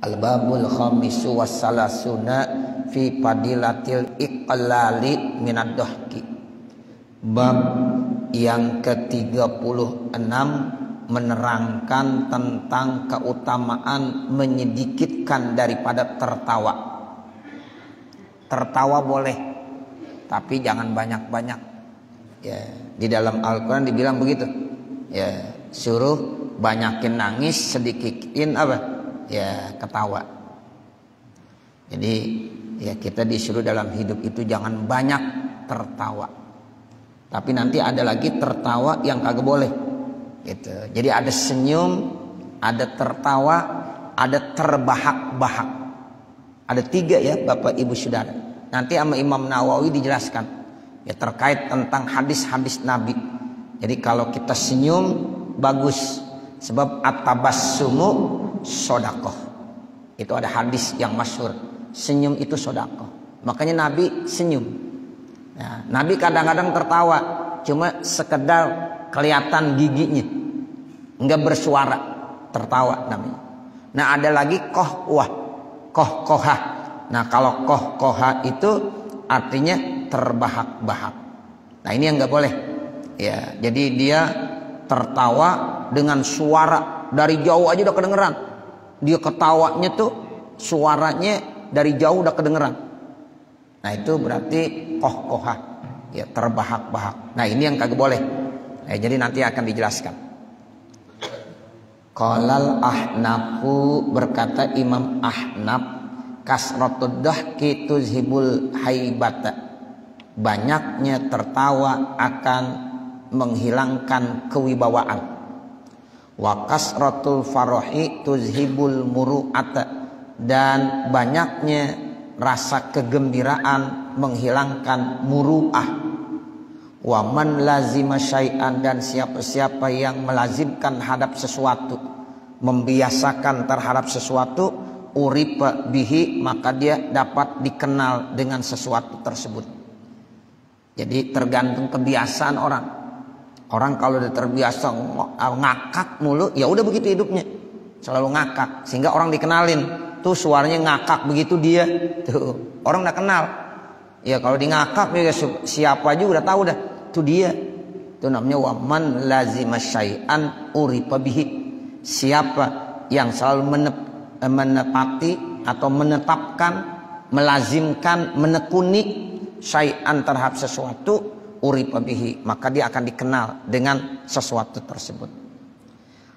Al-babul khamisu wassalasuna fi fadilatil iqlali minad dhahki. Bab yang ke-36 menerangkan tentang keutamaan menyedikitkan daripada tertawa. Tertawa boleh, tapi jangan banyak-banyak. Ya, di dalam Al-Quran dibilang begitu. Ya, suruh banyakin nangis, sedikitin apa? Ya, ketawa. Jadi ya kita disuruh dalam hidup itu jangan banyak tertawa. Tapi nanti ada lagi tertawa yang kagak boleh. Gitu. Jadi ada senyum, ada tertawa, ada terbahak-bahak. Ada 3 ya Bapak Ibu Saudara. Nanti sama Imam Nawawi dijelaskan ya terkait tentang hadis-hadis Nabi. Jadi kalau kita senyum bagus, sebab at-tabassumu sodakoh. Itu ada hadis yang masyhur, senyum itu sodakoh. Makanya Nabi senyum. Nah, Nabi kadang-kadang tertawa, cuma sekedar kelihatan giginya, enggak bersuara, tertawa namanya. Nah ada lagi kohkohah. Nah kalau kohkohah itu artinya terbahak-bahak. Nah ini yang enggak boleh. Ya, jadi dia tertawa dengan suara dari jauh aja udah kedengeran. Dia ketawanya tuh suaranya dari jauh udah kedengeran. Nah itu berarti kohkohah, ya terbahak-bahak. Nah ini yang kagak boleh. Nah, jadi nanti akan dijelaskan. Qalal Ahnafu, berkata Imam Ahnaf, kasratud dhahki tuzhibul haibata. Banyaknya tertawa akan menghilangkan kewibawaan. Wa kasratul farahi tuzhibul muru'ata, dan banyaknya rasa kegembiraan menghilangkan muru'ah. Wa man lazima syai'an, dan siapa-siapa yang melazimkan hadap sesuatu, membiasakan terhadap sesuatu, uripa bihi, maka dia dapat dikenal dengan sesuatu tersebut. Jadi tergantung kebiasaan orang. Orang kalau udah terbiasa ngakak mulu, ya udah begitu hidupnya, selalu ngakak, sehingga orang dikenalin tuh suaranya ngakak begitu dia, tuh orang udah kenal. Ya kalau di ngakak ya siapa aja udah tahu dah, tuh dia. Itu namanya waman lazima syai'an uripa bihi. Siapa yang selalu menepati atau menetapkan, melazimkan, menekuni syai'an terhadap sesuatu, uripa bihi, maka dia akan dikenal dengan sesuatu tersebut.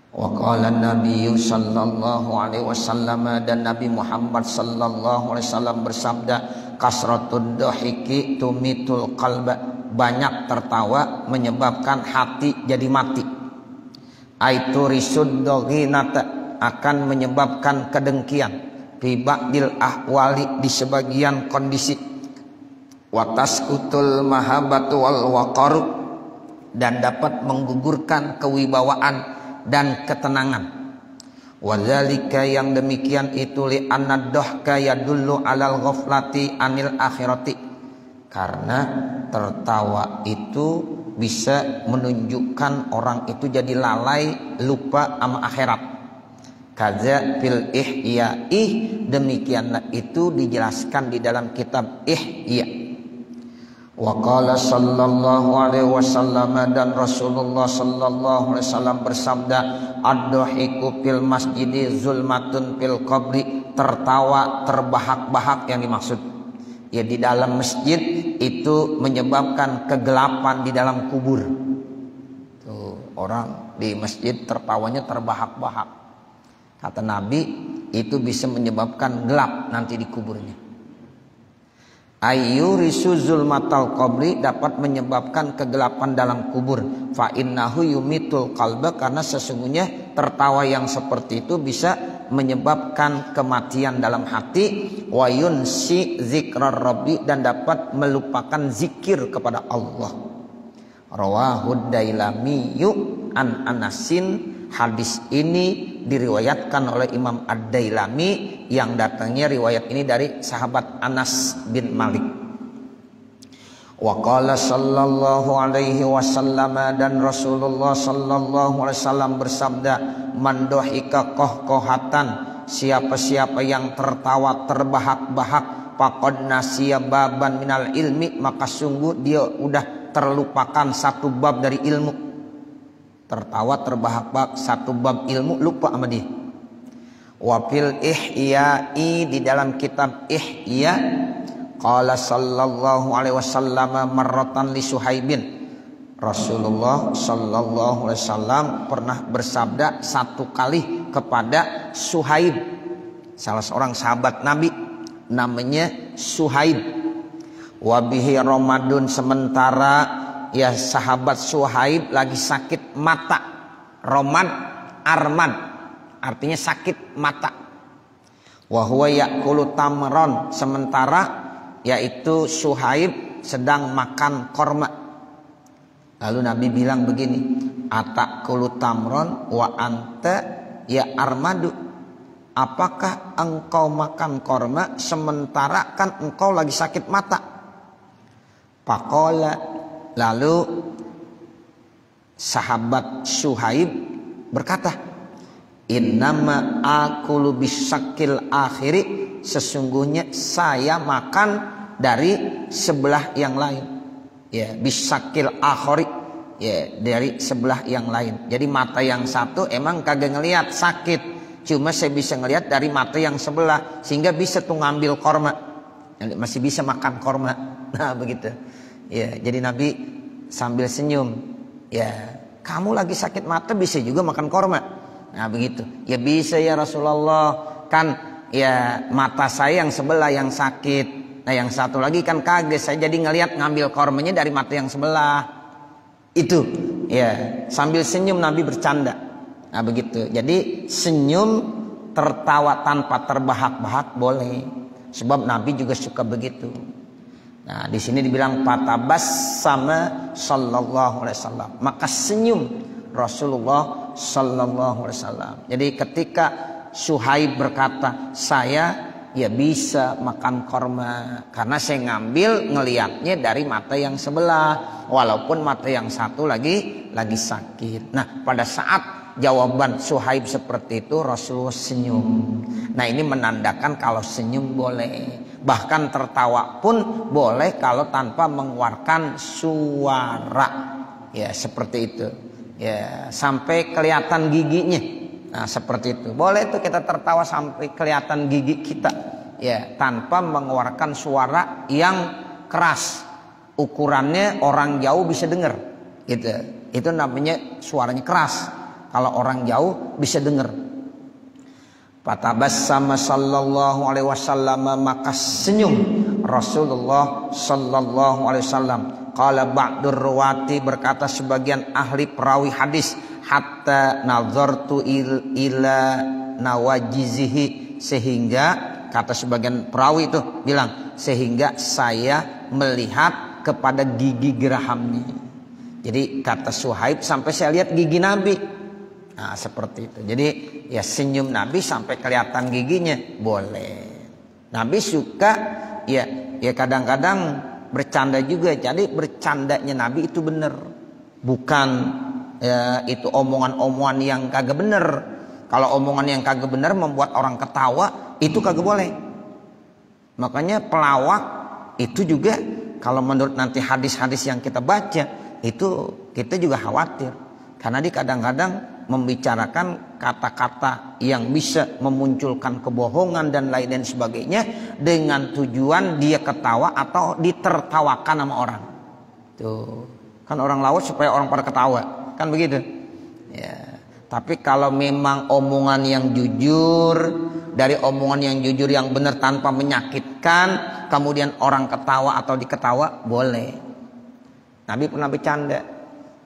Wa qala Nabi sallallahu alaihi wasallam, dan Nabi Muhammad sallallahu alaihi wasallam bersabda, kasratud dhahiki tumitul qalba, banyak tertawa menyebabkan hati jadi mati. Aitu risud doghinata, akan menyebabkan kedengkian. Fi ba'dil ahwali, di sebagian kondisi. Wataskutul mahabatu wal waqaru, dan dapat menggugurkan kewibawaan dan ketenangan. Wadzalika, yang demikian itu, li annad dhahka yadullu alal ghaflati anil akhirati, karena tertawa itu bisa menunjukkan orang itu jadi lalai, lupa sama akhirat. Kaza fil ihya'i, demikianlah itu dijelaskan di dalam kitab Ihya. Wa qala sallallahu alaihi wasallam, dan Rasulullah sallallahu alaihi wasallam bersabda, ad-dhahiku fil masjidi zulmatun fil qabri, tertawa terbahak-bahak yang dimaksud ya di dalam masjid itu menyebabkan kegelapan di dalam kubur. Tuh, orang di masjid tertawanya terbahak-bahak. Kata Nabi, itu bisa menyebabkan gelap nanti di kuburnya. Ayyurisu zulmatal qabri, dapat menyebabkan kegelapan dalam kubur. Fa innahu yumitul qalba, karena sesungguhnya tertawa yang seperti itu bisa menyebabkan kematian dalam hati. Wa yunsi zikrar rabbi, dan dapat melupakan zikir kepada Allah. Rawahud Dailamiyu an Anasin, hadis ini diriwayatkan oleh Imam Ad-Dailami, yang datangnya riwayat ini dari sahabat Anas bin Malik. Wa qala sallallahu alaihi wasallam, dan Rasulullah sallallahu alaihi wasallam bersabda, man dhahika qahqahatan siapa-siapa yang tertawa terbahak-bahak faqad nasiya baban minal ilmi, maka sungguh dia udah terlupakan satu bab dari ilmu. Tertawa terbahak-bahak satu bab ilmu, lupa sama dia. Wa fil ihya'i, di dalam kitab Ihya, qala sallallahu alaihi wasallam marratan li Suhaibin, Rasulullah sallallahu alaihi wasallam pernah bersabda satu kali kepada Suhaib, salah seorang sahabat Nabi namanya Suhaib. Wabihi Ramadan, sementara ya sahabat Suhaib lagi sakit mata. Romad, armad, artinya sakit mata. Wa huwa ya'kulu tamron, sementara yaitu Suhaib sedang makan korma. Lalu Nabi bilang begini, atakulu tamron wa anta ya armadu, apakah engkau makan korma sementara kan engkau lagi sakit mata? Pakola, lalu sahabat Suhaib berkata, innama akulu bisakil akhiri, sesungguhnya saya makan dari sebelah yang lain. Ya, bisakil akhiri, ya, dari sebelah yang lain. Jadi mata yang satu emang kagak ngelihat sakit, cuma saya bisa ngelihat dari mata yang sebelah, sehingga bisa tuh ngambil korma, masih bisa makan korma. Nah begitu. Ya, jadi Nabi sambil senyum, ya kamu lagi sakit mata bisa juga makan korma. Nah begitu. Ya bisa ya Rasulullah, kan ya mata saya yang sebelah yang sakit. Nah yang satu lagi kan kaget, saya jadi ngelihat ngambil kormanya dari mata yang sebelah. Itu ya, sambil senyum Nabi bercanda. Nah begitu. Jadi senyum tertawa tanpa terbahak-bahak boleh. Sebab Nabi juga suka begitu. Nah di sini dibilang fatabassama sallallahu alaihi wasallam, maka senyum Rasulullah sallallahu alaihi wasallam. Jadi ketika Suhaib berkata, saya ya bisa makan korma karena saya ngambil ngelihatnya dari mata yang sebelah, walaupun mata yang satu lagi sakit. Nah pada saat jawaban Suhaib seperti itu, Rasulullah senyum. Nah ini menandakan kalau senyum boleh, bahkan tertawa pun boleh kalau tanpa mengeluarkan suara. Ya seperti itu. Ya sampai kelihatan giginya. Nah seperti itu. Boleh tuh kita tertawa sampai kelihatan gigi kita. Ya tanpa mengeluarkan suara yang keras. Ukurannya orang jauh bisa dengar. Gitu. Itu namanya suaranya keras. Kalau orang jauh bisa dengar. Fatabassama sallallahu alaihi wasallam, maka senyum Rasulullah sallallahu alaihi wasallam. Qala ba'dur ruwati, berkata sebagian ahli perawi hadis, hatta nazartu ila nawajizihi, sehingga kata sebagian perawi itu bilang, sehingga saya melihat kepada gigi gerahamnya. Jadi kata Suhaib, sampai saya lihat gigi Nabi. Nah seperti itu. Jadi ya senyum Nabi sampai kelihatan giginya boleh. Nabi suka ya kadang-kadang bercanda juga. Jadi bercandanya Nabi itu benar, bukan ya, itu omongan-omongan yang kagak benar. Kalau omongan yang kagak benar membuat orang ketawa, itu kagak boleh. Makanya pelawak itu juga, kalau menurut nanti hadis-hadis yang kita baca, itu kita juga khawatir. Karena dia kadang-kadang membicarakan kata-kata yang bisa memunculkan kebohongan dan lain dan sebagainya, dengan tujuan dia ketawa atau ditertawakan sama orang. Tuh kan orang lawak supaya orang pada ketawa, kan begitu ya. Tapi kalau memang omongan yang jujur, dari omongan yang jujur yang benar tanpa menyakitkan, kemudian orang ketawa atau diketawa, boleh. Nabi pernah bercanda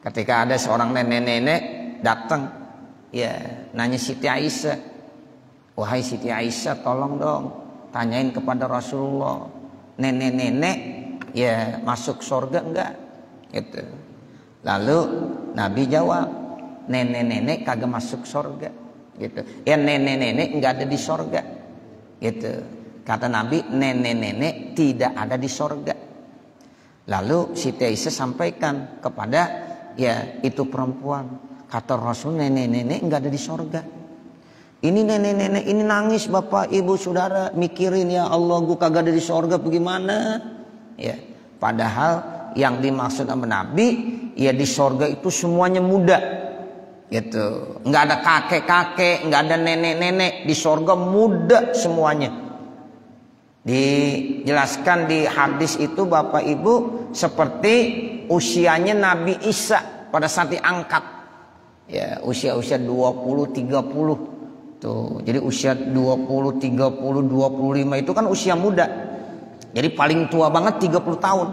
ketika ada seorang nenek-nenek datang, ya nanya Siti Aisyah, wahai Siti Aisyah, tolong dong tanyain kepada Rasulullah, nenek-nenek ya masuk surga enggak? Gitu. Lalu Nabi jawab, nenek-nenek kagak masuk surga. Gitu. Ya nenek-nenek enggak ada di surga. Gitu. Kata Nabi, nenek-nenek tidak ada di surga. Lalu Siti Aisyah sampaikan kepada ya itu perempuan, kata Rasul, nenek-nenek enggak ada di surga. Ini nenek-nenek ini nangis, bapak, ibu, saudara, mikirin, ya Allah, gua kagak ada di sorga, bagaimana? Ya, padahal yang dimaksud sama Nabi, ya di sorga itu semuanya muda, gitu. Nggak ada kakek-kakek, nggak ada nenek-nenek, di sorga muda semuanya. Dijelaskan di hadis itu, bapak ibu, seperti usianya Nabi Isa pada saat diangkat. Ya, usia-usia 20-30. Tuh, jadi usia 20, 30, 25 itu kan usia muda. Jadi paling tua banget 30 tahun.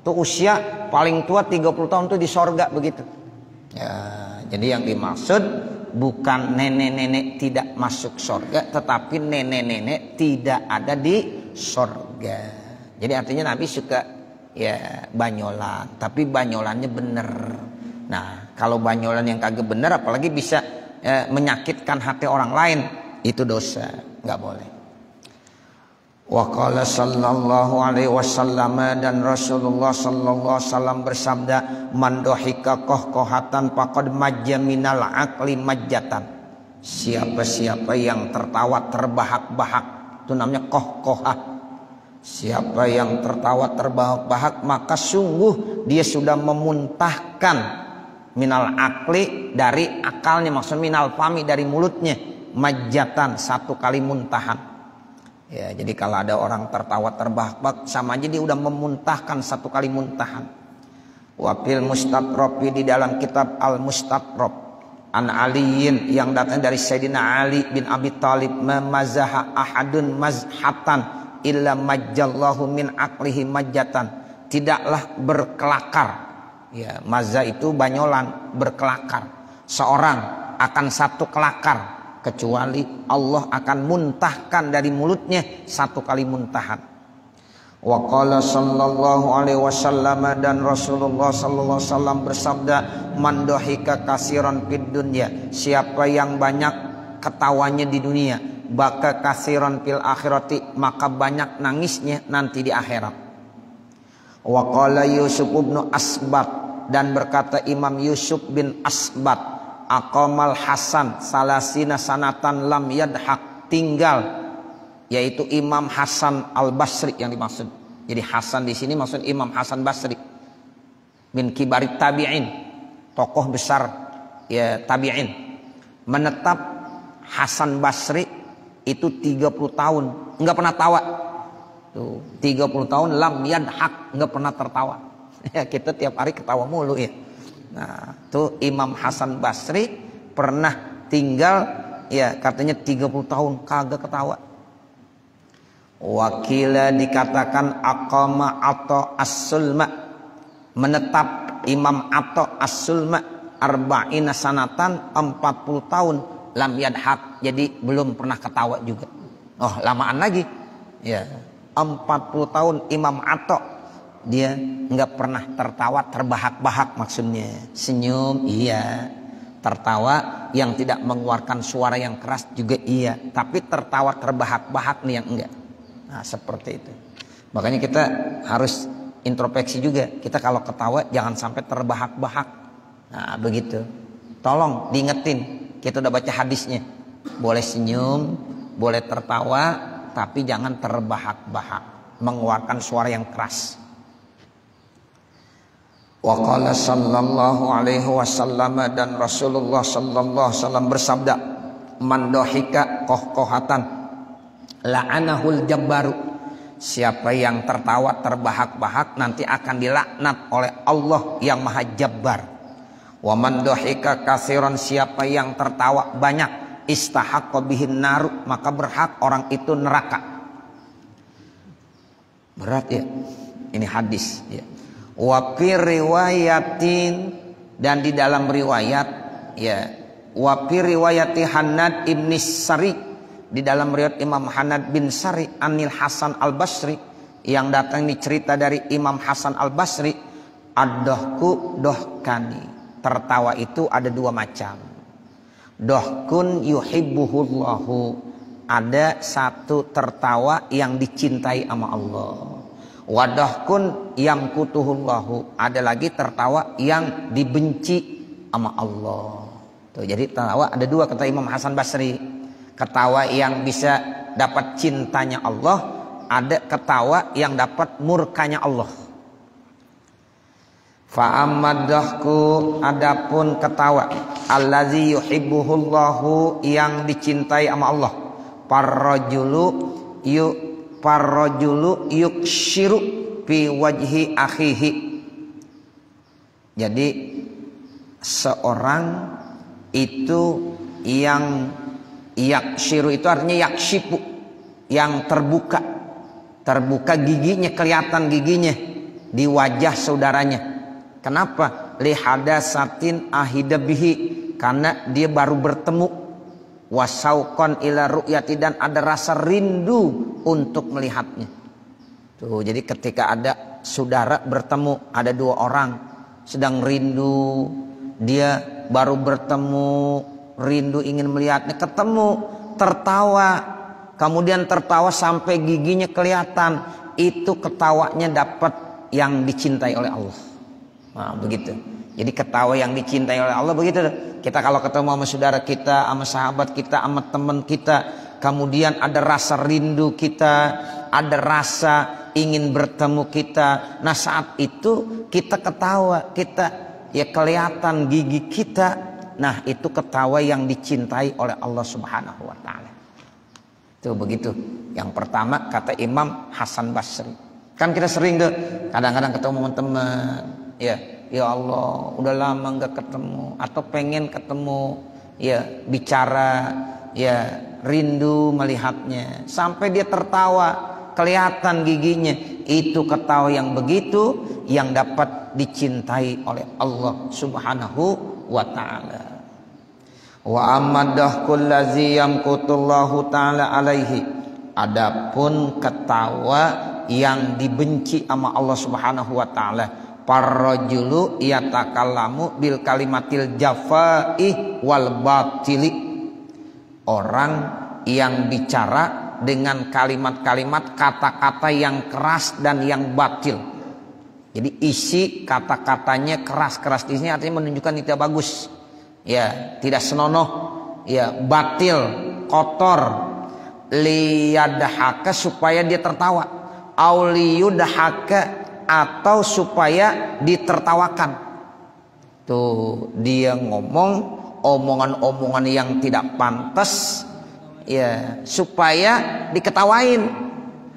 Tuh usia paling tua 30 tahun tuh di sorga begitu. Ya, jadi yang dimaksud bukan nenek-nenek tidak masuk sorga, tetapi nenek-nenek tidak ada di sorga. Jadi artinya Nabi suka ya banyolan, tapi banyolannya bener. Nah, kalau banyolan yang kagak bener, apalagi bisa menyakitkan hati orang lain, itu dosa, nggak boleh. Wa qala sallallahu alaihi wasallam, dan Rasulullah sallallahu alaihi wasallam bersabda, man dohika kohkohatan faqad majja minal aqli majjatan. Siapa-siapa yang tertawa terbahak-bahak, itu namanya kohkohah. Siapa yang tertawa terbahak-bahak, maka sungguh dia sudah memuntahkan minal akli, dari akalnya, maksud minal fami, dari mulutnya, majatan, satu kali muntahan. Ya, jadi kalau ada orang tertawa terbahak-bahak, sama aja dia udah memuntahkan satu kali muntahan. Wafil mustatrofi, di dalam kitab al mustatrof, an aliyin, yang datang dari Sayyidina Ali bin Abi Thalib, memazaha ahadun mazhatan illa majjallahu min aklihi majatan. Tidaklah berkelakar, ya, mazza itu banyolan, berkelakar. Seorang akan satu kelakar, kecuali Allah akan muntahkan dari mulutnya satu kali muntahan. Wa qala sallallahu alaihi wasallam, dan Rasulullah sallallahu alaihi wasallam bersabda, man dohika kasiran fid dunya, siapa yang banyak ketawanya di dunia, baka kasiran fil akhirati, maka banyak nangisnya nanti di akhirat. Wa qala Yusuf bin Asbat, dan berkata Imam Yusuf bin Asbat, aqamal Hasan salasina sanatan lam yadhak, tinggal, yaitu Imam Hasan Al-Basri yang dimaksud. Jadi Hasan di sini maksud Imam Hasan Basri, min kibarit tabi'in, tokoh besar ya tabi'in. Menetap Hasan Basri itu 30 tahun enggak pernah tawa. Tuh, 30 tahun lam yadhak, enggak pernah tertawa. Ya, kita tiap hari ketawa mulu ya. Nah, tuh Imam Hasan Basri pernah tinggal ya katanya 30 tahun kagak ketawa. Wakila dikatakan aqama atau as-sulma, menetap Imam atau as-sulma arba'ina sanatan, 40 tahun lam yadhak, jadi belum pernah ketawa juga. Oh, lamaan lagi. Ya, 40 tahun Imam Atha dia nggak pernah tertawa terbahak-bahak, maksudnya senyum iya, tertawa yang tidak mengeluarkan suara yang keras juga iya, tapi tertawa terbahak-bahak nih yang enggak. Nah, seperti itu. Makanya kita harus introspeksi juga, kita kalau ketawa jangan sampai terbahak-bahak. Nah, begitu. Tolong diingetin, kita udah baca hadisnya, boleh senyum, boleh tertawa, tapi jangan terbahak-bahak, mengeluarkan suara yang keras. Wa qala sallallahu alaihi wasallam, dan Rasulullah sallallahu alaihi wasallam bersabda, man dohika kohkohatan la'anahul jabbaru, siapa yang tertawa terbahak-bahak nanti akan dilaknat oleh Allah yang maha jabbar. Wa man dohika kasiran, siapa yang tertawa banyak, istahaqqa bihin naru, maka berhak orang itu neraka. Berat ya, ini hadis ya. Wa fi riwayatin, dan di dalam riwayat ya, wa fi riwayati Hannad ibn Sari, di dalam riwayat Imam Hannad bin Sari anil Hasan Al-Basri, yang datang ini cerita dari Imam Hasan Al-Basri, ad-dohku dohkani, tertawa itu ada dua macam. Dohkun yuhibbuhullahu, ada satu tertawa yang dicintai sama Allah. Wadahkun yang kutuhullahu, ada lagi tertawa yang dibenci sama Allah. Tuh, jadi ketawa ada dua kata Imam Hasan Basri. Ketawa yang bisa dapat cintanya Allah, ada ketawa yang dapat murkanya Allah. Fa ammadahku, adapun ketawa allazi yuhibbuhullahu, yang dicintai sama Allah. Parrajulu yukshiru fi wajhi akhihi. Jadi seorang itu yang yakshiru itu artinya yakshipu, yang terbuka giginya, kelihatan giginya di wajah saudaranya. Kenapa? Lihadasatin ahidabihi, karena dia baru bertemu. Wasauqan ila ru'yati, dan ada rasa rindu untuk melihatnya. Tuh, jadi ketika ada saudara bertemu, ada dua orang sedang rindu, dia baru bertemu, rindu ingin melihatnya, ketemu, tertawa, kemudian tertawa sampai giginya kelihatan, itu ketawanya dapat yang dicintai oleh Allah. Nah, begitu. Jadi ketawa yang dicintai oleh Allah begitu. Kita kalau ketemu sama saudara kita, sama sahabat kita, sama teman kita, kemudian ada rasa rindu kita, ada rasa ingin bertemu kita. Nah, saat itu kita ketawa, kita ya kelihatan gigi kita. Nah, itu ketawa yang dicintai oleh Allah Subhanahu wa taala. Itu begitu. Yang pertama kata Imam Hasan Basri. Kan kita sering tuh kadang-kadang ketemu teman, ya Allah, udah lama nggak ketemu, atau pengen ketemu, ya bicara, ya rindu melihatnya, sampai dia tertawa, kelihatan giginya. Itu ketawa yang begitu yang dapat dicintai oleh Allah Subhanahu wa ta'ala. Wa ammadahkul ladzi yamqutullahu ta'ala alaihi, adapun ketawa yang dibenci sama Allah Subhanahu wa ta'ala. Parrajulu yatakallamu bil kalimatil jafai wal batili, orang yang bicara dengan kalimat-kalimat, kata-kata yang keras dan yang batil. Jadi isi kata-katanya keras-keras di sini artinya menunjukkan tidak bagus, ya tidak senonoh, ya batil, kotor. Liyadhaka, supaya dia tertawa, auliyudhaka, atau supaya ditertawakan. Tuh, dia ngomong omongan-omongan yang tidak pantas, ya supaya diketawain,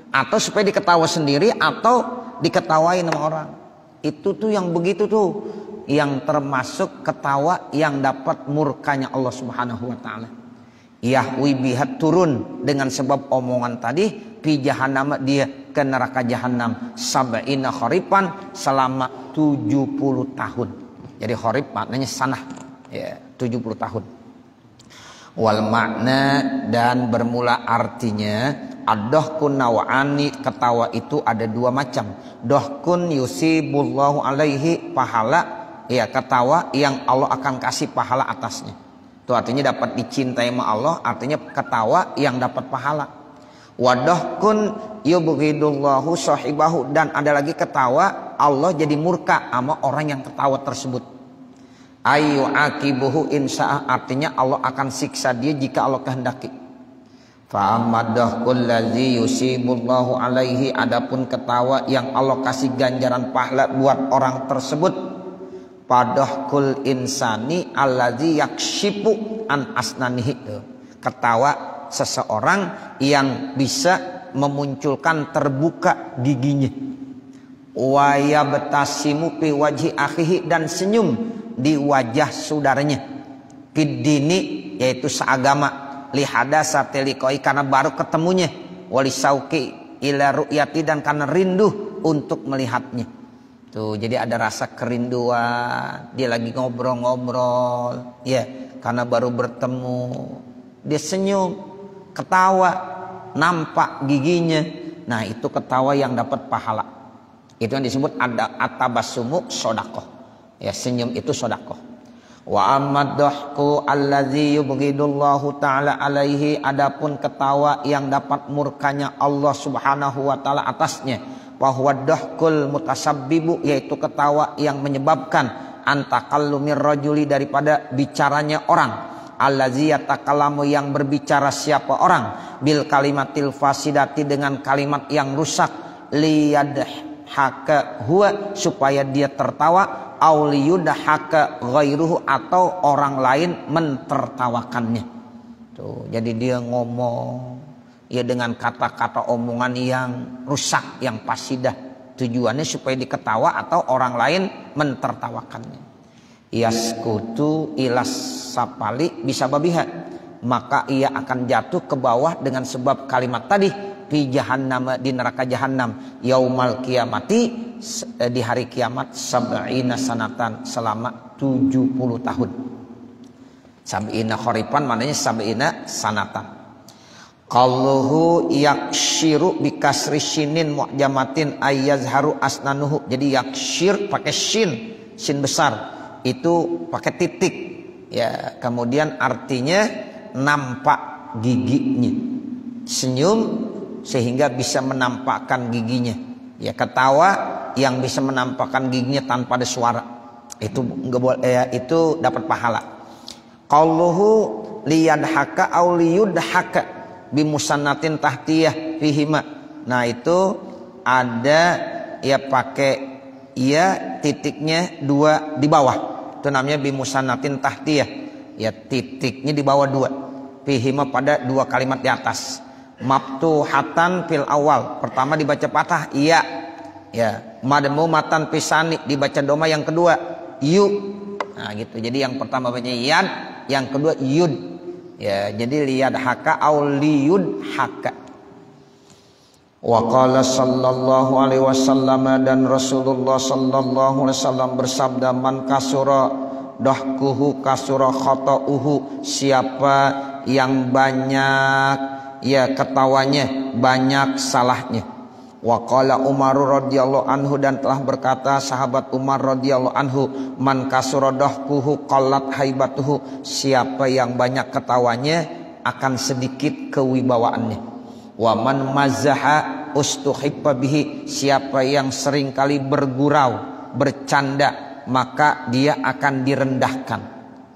atau supaya diketawa sendiri, atau diketawain sama orang. Itu tuh yang begitu tuh yang termasuk ketawa yang dapat murkanya Allah Subhanahu wa taala. Yahwi bihat, turun dengan sebab omongan tadi, fi jahannam, dia ke neraka jahanam, sab'ina kharipan, selama 70 tahun. Jadi kharib maknanya sanah, ya 70 tahun. Wal makna, dan bermula artinya, ad-dohkun naw'ani, ketawa itu ada dua macam. Dohkun yusibullahu alaihi, pahala, ya ketawa yang Allah akan kasih pahala atasnya. Itu artinya dapat dicintai sama Allah, artinya ketawa yang dapat pahala. Wadohkun yubghidullahu sahibahu, dan ada lagi ketawa Allah jadi murka sama orang yang ketawa tersebut. Ayu akibuhu insa'ah, artinya Allah akan siksa dia jika Allah kehendaki. Fa ammadahkul ladzi yusibullahu alaihi, adapun ketawa yang Allah kasih ganjaran pahala buat orang tersebut. Padahkul insani alladzi yakshipu an asnanihi, ketawa seseorang yang bisa memunculkan terbuka giginya. Wa yabtasimu fi wajhi akhihi, dan senyum di wajah saudaranya. Fiddini, yaitu seagama. Lihadasati liqai, karena baru ketemunya. Walisauqi ila ru'yati, dan karena rindu untuk melihatnya. Tuh, jadi ada rasa kerinduan, dia lagi ngobrol-ngobrol, ya karena baru bertemu, dia senyum, ketawa, nampak giginya. Nah, itu ketawa yang dapat pahala. Itu yang disebut ada atabassumu sodakoh, ya senyum itu sodakoh. Wa ammadhahku alladzi yubghidullahu ta'ala alaihi, adapun ketawa yang dapat murkanya Allah Subhanahu wa ta'ala atasnya. Bahwa dahkul mutasabbibu, yaitu ketawa yang menyebabkan antakallumir rajuli daripada bicaranya orang, allazi yatakallamu yang berbicara siapa orang, bil kalimatil fasidati dengan kalimat yang rusak, liyadhaka huwa supaya dia tertawa, auliyudhaka ghairuhu atau orang lain mentertawakannya. Tuh, jadi dia ngomong ya dengan kata-kata omongan yang rusak, yang fasidah. Tujuannya supaya diketawa atau orang lain mentertawakannya. Yaskutu ilas sapali bisa babiha, maka ia akan jatuh ke bawah dengan sebab kalimat tadi, fi jahannam di neraka jahannam, yaumal kiamati di hari kiamat, sab'ina sanatan selama 70 tahun. Sab'ina kharipan maknanya sab'ina sanatan. Qalluhu yakshiru bikasri shinin mu'jamatin ayyazharu asnanuhu. Jadi yakshir pakai shin besar, itu pakai titik ya, kemudian artinya nampak giginya, senyum sehingga bisa menampakkan giginya ya, ketawa yang bisa menampakkan giginya tanpa ada suara, itu enggak boleh ya, itu dapat pahala. Qalluhu liyadhaka aw liyudhaka bimusannatin tahtiyah fihima. Nah itu ada ya pakai ya titiknya 2 di bawah, itu namanya bimusannatin tahtiyah ya, titiknya di bawah 2, fihima pada 2 kalimat di atas. Maftuhatan fil awal, pertama dibaca patah iya ya, madmumatan pisani dibaca doma yang kedua yu. Nah gitu, jadi yang pertama baca yad, yang kedua yud ya, jadi liyadhaka aw liyudhaka. Wa qala sallallahu alaihi wasallam, dan Rasulullah sallallahu alaihi wasallam bersabda, man kasura dahkuhu kasura khata'uhu, siapa yang banyak ya ketawanya banyak salahnya. Wa qala Umar radhiyallahu anhu, dan telah berkata sahabat Umar radhiyallahu anhu, man kasura dahkuhu qallat haibatuhu, siapa yang banyak ketawanya akan sedikit kewibawaannya. Wa man mazaha ustuhibba bihi, siapa yang sering kali bergurau bercanda maka dia akan direndahkan.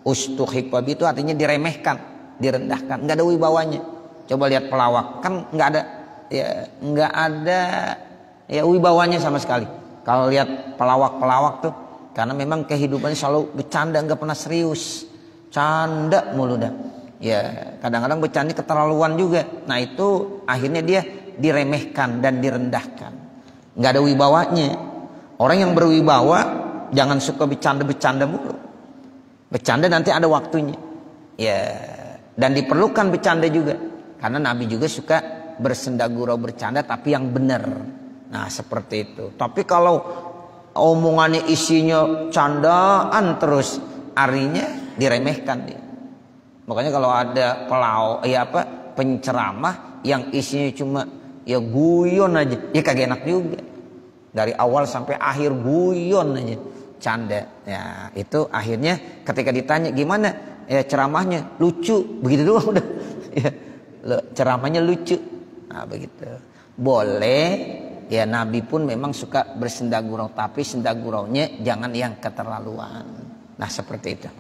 Ustuhibba itu artinya diremehkan, direndahkan, enggak ada wibawanya. Coba lihat pelawak, kan enggak ada ya, nggak ada ya wibawanya sama sekali. Kalau lihat pelawak-pelawak tuh, karena memang kehidupannya selalu bercanda, nggak pernah serius, canda mulu dah. Ya kadang-kadang bercanda keterlaluan juga. Nah itu akhirnya dia diremehkan dan direndahkan, nggak ada wibawanya. Orang yang berwibawa jangan suka bercanda-bercanda mulu. Bercanda nanti ada waktunya ya, dan diperlukan bercanda juga, karena Nabi juga suka bersenda gurau bercanda tapi yang benar. Nah seperti itu. Tapi kalau omongannya isinya candaan terus, arinya diremehkan dia. Makanya kalau ada penceramah yang isinya cuma ya guyon aja, ya kagak enak juga. Dari awal sampai akhir guyon aja, canda. Ya itu akhirnya ketika ditanya gimana ya ceramahnya, lucu, begitu doang udah. Ya, ceramahnya lucu. Nah begitu. Boleh ya, Nabi pun memang suka bersenda gurau, tapi senda guraunya jangan yang keterlaluan. Nah seperti itu.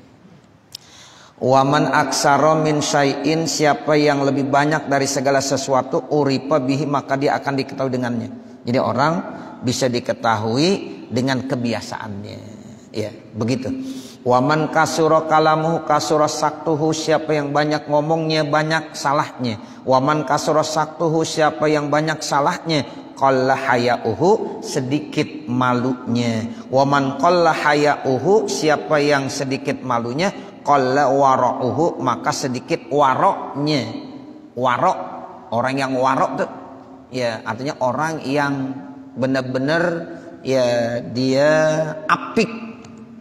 Waman aksara min syai'in, siapa yang lebih banyak dari segala sesuatu, uripa bihi, maka dia akan diketahui dengannya. Jadi orang bisa diketahui dengan kebiasaannya. Ya begitu. Waman kasura kalamuhu kasura saktuhu, siapa yang banyak ngomongnya banyak salahnya. Waman kasura saktuhu, siapa yang banyak salahnya, qalla haya'uhu, sedikit malunya. Waman qalla haya'uhu, siapa yang sedikit malunya, qalla wara'uhu, maka sedikit waroknya. Warok, orang yang warok tuh ya artinya orang yang benar-benar ya dia apik.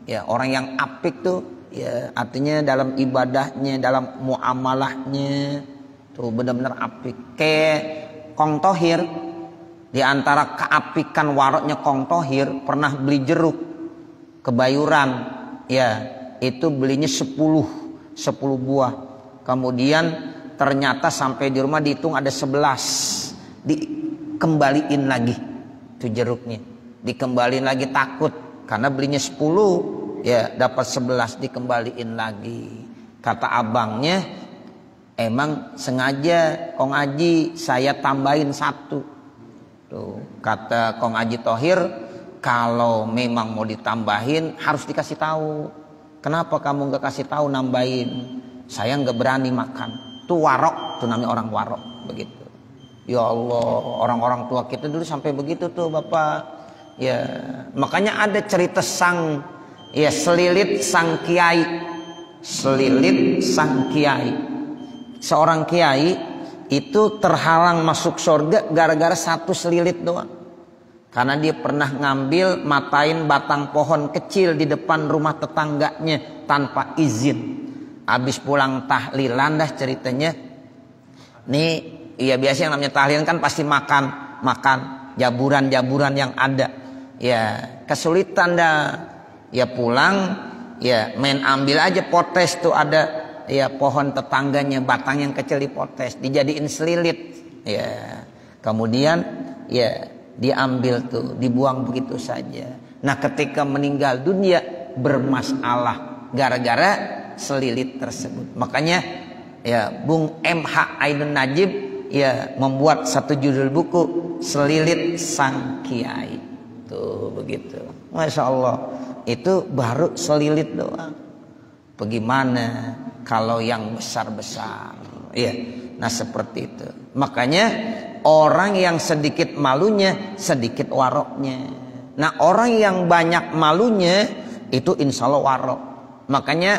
Ya orang yang apik tuh ya artinya dalam ibadahnya, dalam muamalahnya tuh benar-benar apik. Kayak Kong Tohir, di antara keapikan waroknya Kong Tohir, pernah beli jeruk ke Bayuran, ya itu belinya 10 buah. Kemudian ternyata sampai di rumah dihitung ada 11, dikembaliin lagi tuh jeruknya, dikembaliin lagi, takut karena belinya 10 ya dapat 11 dikembaliin lagi. Kata abangnya, emang sengaja Kong Haji saya tambahin 1. Tuh, kata Kong Haji Thohir, kalau memang mau ditambahin harus dikasih tahu. Kenapa kamu nggak kasih tahu nambahin? Saya nggak berani makan. Tuh warok, tuh namanya orang warok, begitu. Ya Allah, orang-orang tua kita dulu sampai begitu tuh Bapak. Ya, makanya ada cerita selilit sang kiai. Selilit sang kiai. Seorang kiai itu terhalang masuk surga gara-gara 1 selilit doang. Karena dia pernah ngambil matain batang pohon kecil di depan rumah tetangganya tanpa izin. Habis pulang tahlilan dah ceritanya. Nih, iya biasa yang namanya tahlilan kan pasti makan jaburan-jaburan yang ada. Ya, kesulitan dah. Ya pulang, ya main ambil aja potes tuh ada ya pohon tetangganya batang yang kecil dipotes, dijadiin selilit. Ya. Kemudian ya diambil tuh, dibuang begitu saja. Nah, ketika meninggal dunia bermasalah gara-gara selilit tersebut. Makanya ya Bung M.H. Ainun Najib ya membuat 1 judul buku Selilit Sang Kiai. Tuh begitu. Masya Allah, itu baru selilit doang. Bagaimana kalau yang besar-besar? Ya, nah seperti itu. Makanya orang yang sedikit malunya, sedikit waroknya. Nah, orang yang banyak malunya itu insya Allah warok. Makanya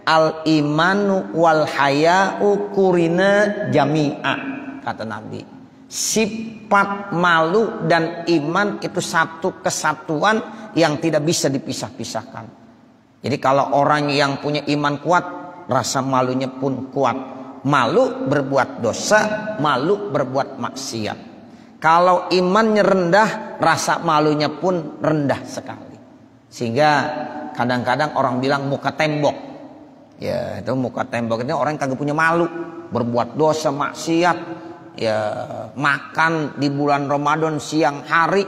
al-imanu wal haya'u kurina jami'a, kata Nabi. Sifat malu dan iman itu satu kesatuan yang tidak bisa dipisah-pisahkan. Jadi kalau orang yang punya iman kuat, rasa malunya pun kuat. Malu berbuat dosa, malu berbuat maksiat. Kalau imannya rendah, rasa malunya pun rendah sekali. Sehingga kadang-kadang orang bilang muka tembok. Ya, itu muka tembok itu orang yang kagak punya malu, berbuat dosa, maksiat, ya makan di bulan Ramadan siang hari,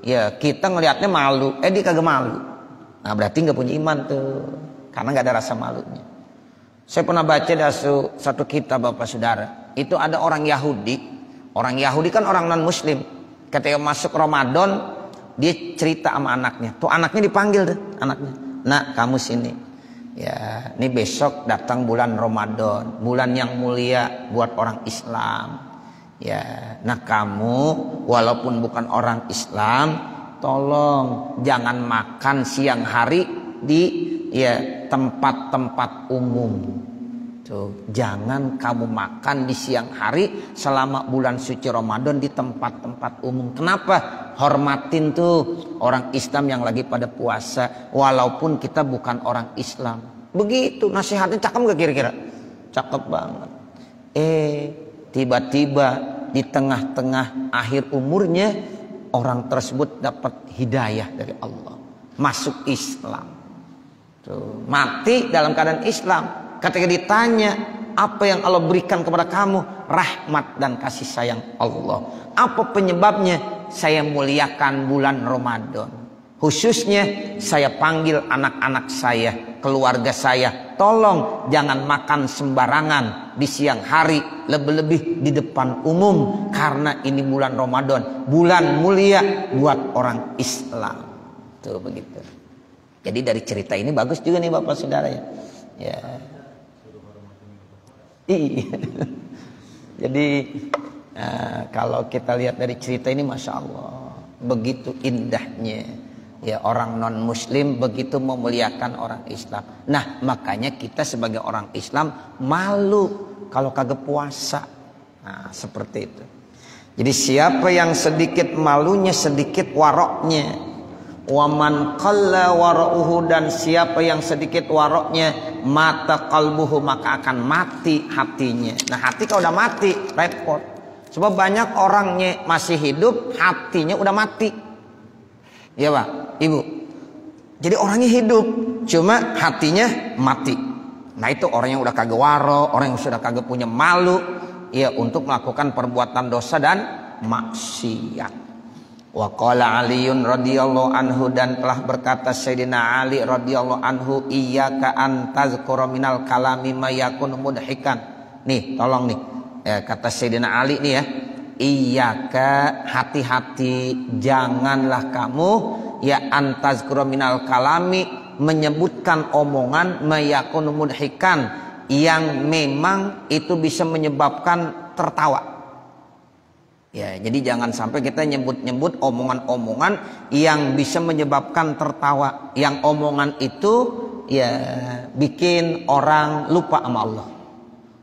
ya kita ngelihatnya malu, dia kagak malu. Nah, berarti nggak punya iman tuh, karena nggak ada rasa malunya. Saya pernah baca satu kitab Bapak Saudara, itu ada orang Yahudi kan orang non Muslim, ketika masuk Ramadan dia cerita sama anaknya, tuh anaknya dipanggil tuh anaknya, nak kamu sini. Ya, ini besok datang bulan Ramadan, bulan yang mulia buat orang Islam. Ya, nah kamu walaupun bukan orang Islam, tolong jangan makan siang hari di ya tempat-tempat umum. Tuh, jangan kamu makan di siang hari selama bulan suci Ramadan di tempat-tempat umum. Kenapa? Hormatin tuh orang Islam yang lagi pada puasa, walaupun kita bukan orang Islam. Begitu nasihatnya, cakep gak kira-kira? Cakep banget. Tiba-tiba di tengah-tengah akhir umurnya orang tersebut dapat hidayah dari Allah, masuk Islam. Tuh, mati dalam keadaan Islam. Ketika ditanya, apa yang Allah berikan kepada kamu? Rahmat dan kasih sayang Allah. Apa penyebabnya? Saya muliakan bulan Ramadan. Khususnya saya panggil anak-anak saya, keluarga saya, tolong jangan makan sembarangan di siang hari, lebih-lebih di depan umum, karena ini bulan Ramadan, bulan mulia buat orang Islam. Tuh begitu. Jadi dari cerita ini bagus juga nih Bapak Saudara ya. Ya. Iya. Jadi kalau kita lihat dari cerita ini, masya Allah, begitu indahnya ya orang non Muslim begitu memuliakan orang Islam. Nah, makanya kita sebagai orang Islam malu kalau kagak puasa. Nah, seperti itu. Jadi siapa yang sedikit malunya, sedikit waroknya. Waman qalla wara'uhu, dan siapa yang sedikit waroknya, mata qalbuhu, maka akan mati hatinya. Nah, hati kalau udah mati repot. Sebab banyak orangnya masih hidup, hatinya udah mati. Ya Pak, Ibu. Jadi orangnya hidup, cuma hatinya mati. Nah, itu orang yang udah kagak waro, orang yang sudah kagak punya malu ya untuk melakukan perbuatan dosa dan maksiat. Wa qala Aliun radhiyallahu anhu, dan telah berkata Sayyidina Ali radhiyallahu anhu, iyyaka an tazkura minal kalami ma yakunu mudhikan. Nih, tolong nih. Kata Sayyidina Ali nih ya. Iyyaka, hati-hati, janganlah kamu ya an tazkura minal kalami, menyebutkan omongan ma yakunu mudhikan, yang memang itu bisa menyebabkan tertawa. Ya, jadi jangan sampai kita nyebut-nyebut omongan-omongan yang bisa menyebabkan tertawa, yang omongan itu ya bikin orang lupa sama Allah.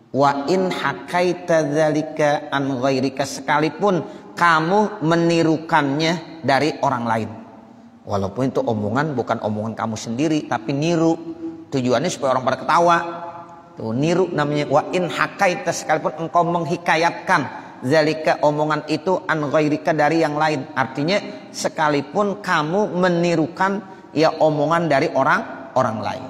Wa in hakaita dzalika an ghairika, sekalipun kamu menirukannya dari orang lain. Walaupun itu omongan bukan omongan kamu sendiri, tapi niru. Tujuannya supaya orang pada ketawa. Tuh, niru namanya. Wa in hakaita, sekalipun engkau menghikayatkan zalika, omongan itu, an ghairika, dari yang lain. Artinya sekalipun kamu menirukan ya omongan dari orang lain.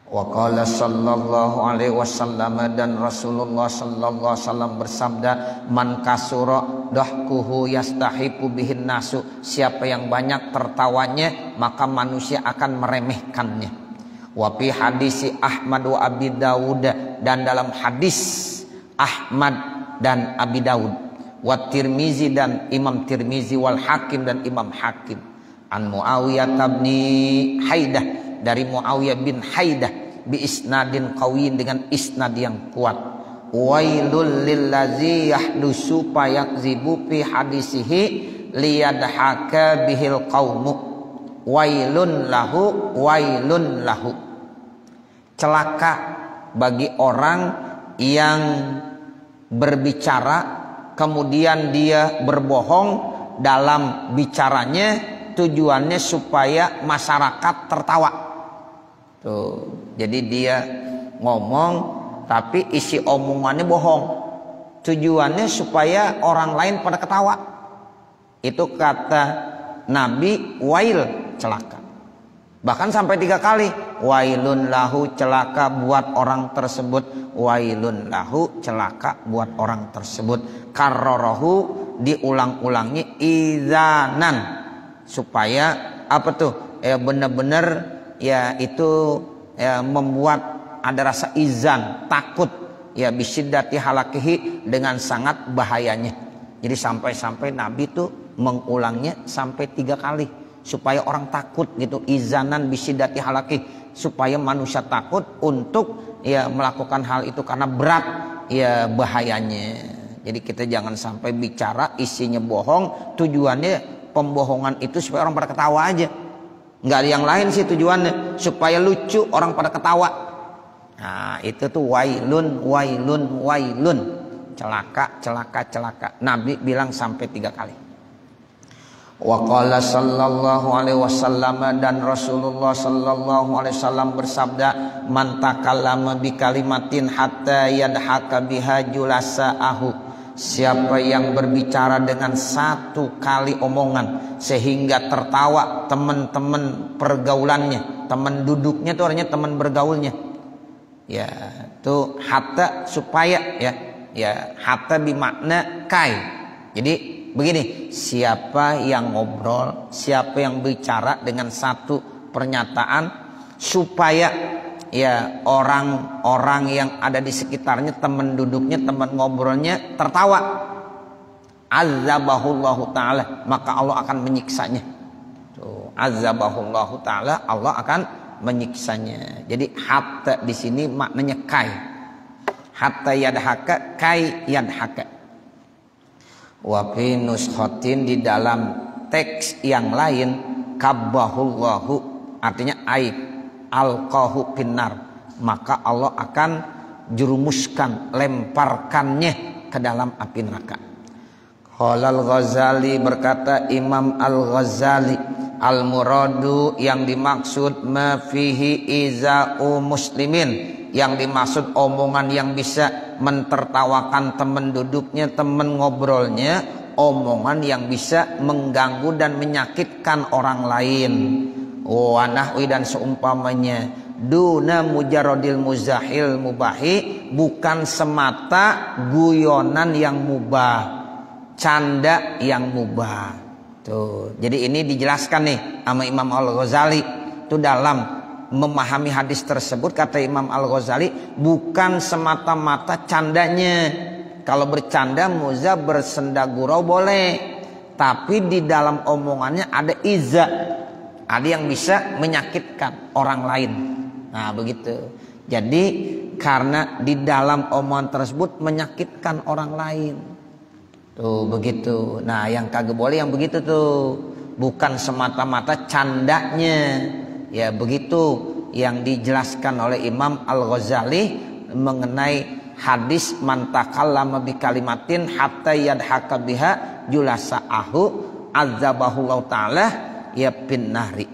Wa qala sallallahu alaihi wasallam, dan Rasulullah sallallahu alaihi wasallam bersabda, man kasura dahkuhu yastahibu bihin nasu, siapa yang banyak tertawanya maka manusia akan meremehkannya. Wa fi hadisi Ahmad wa Abi Dawud, dan dalam hadis Ahmad dan Abi Daud, wa Tirmizi, dan Imam Tirmizi, wal Hakim, dan Imam Hakim, an Muawiyah bin Haidah, dari Muawiyah bin Haidah, bi isnadin qawiyin, dengan isnad yang kuat. Wailul lillazi yahdusu fayakzibu fi hadisihi liyadhaka bihil qaumu, wailun lahu, wailun lahu. Celaka bagi orang yang berbicara kemudian dia berbohong dalam bicaranya, tujuannya supaya masyarakat tertawa. Tuh, jadi dia ngomong tapi isi omongannya bohong, tujuannya supaya orang lain pada ketawa. Itu kata Nabi, wail, celaka. Bahkan sampai 3 kali, wailun lahu, celaka buat orang tersebut, wailun lahu, celaka buat orang tersebut. Karrorahu, diulang-ulangi, izanan, supaya apa tuh ya, benar-benar ya itu ya, membuat ada rasa izan, takut ya, bisiddati halakihi, dengan sangat bahayanya. Jadi sampai-sampai Nabi tuh mengulangnya sampai 3 kali supaya orang takut gitu, izanan bisidati halaki, supaya manusia takut untuk ya melakukan hal itu karena berat ya bahayanya. Jadi kita jangan sampai bicara isinya bohong, tujuannya pembohongan itu supaya orang pada ketawa aja, nggak ada yang lain sih tujuannya, supaya lucu orang pada ketawa. Nah itu tuh wailun, wailun, wailun, celaka, celaka, celaka. Nabi bilang sampai 3 kali. Wa qala sallallahu alaihi wasallam, dan Rasulullah sallallahu alaihi wasallam bersabda, man takallama bi kalimatin hatta yadhaka biha julasaahu, siapa yang berbicara dengan 1 kali omongan sehingga tertawa teman-teman pergaulannya, teman duduknya itu artinya teman bergaulnya. Ya, itu hatta supaya ya hatta bimakna kai. Jadi begini, siapa yang ngobrol, siapa yang bicara dengan 1 pernyataan supaya ya orang-orang yang ada di sekitarnya, teman duduknya, teman ngobrolnya tertawa, azabahullahu ta'ala, maka Allah akan menyiksanya. Tuh, azabahullahu ta'ala, Allah akan menyiksanya. Jadi hatta di sini maknanya kai, hatta yadhaka, kai yadhaka. Wa fi nuskhatin, di dalam teks yang lain, kabbahullahu, artinya ai alqahu finnar, maka Allah akan jerumuskan, lemparkannya ke dalam api neraka. Qala Al-Ghazali, berkata Imam Al-Ghazali, al-muradu, yang dimaksud ma fihi iza'u muslimin, yang dimaksud omongan yang bisa mentertawakan teman duduknya, teman ngobrolnya, omongan yang bisa mengganggu dan menyakitkan orang lain. Wa nahwi, dan seumpamanya, duna mujarradil muzahil mubahi, bukan semata guyonan yang mubah, canda yang mubah. Tuh, jadi ini dijelaskan nih sama Imam Al-Ghazali. Itu dalam memahami hadis tersebut kata Imam Al-Ghazali bukan semata-mata candanya. Kalau bercanda muza bersenda gurau boleh, tapi di dalam omongannya ada iza, ada yang bisa menyakitkan orang lain. Nah begitu. Jadi karena di dalam omongan tersebut menyakitkan orang lain. Tuh begitu. Nah yang kagak boleh yang begitu tuh. Bukan semata-mata candanya. Ya begitu yang dijelaskan oleh Imam Al-Ghazali mengenai hadis man takallama bi kalimatin hatta yadhaka biha julasa'ahu azabahullahu ta'ala ya bin nahri.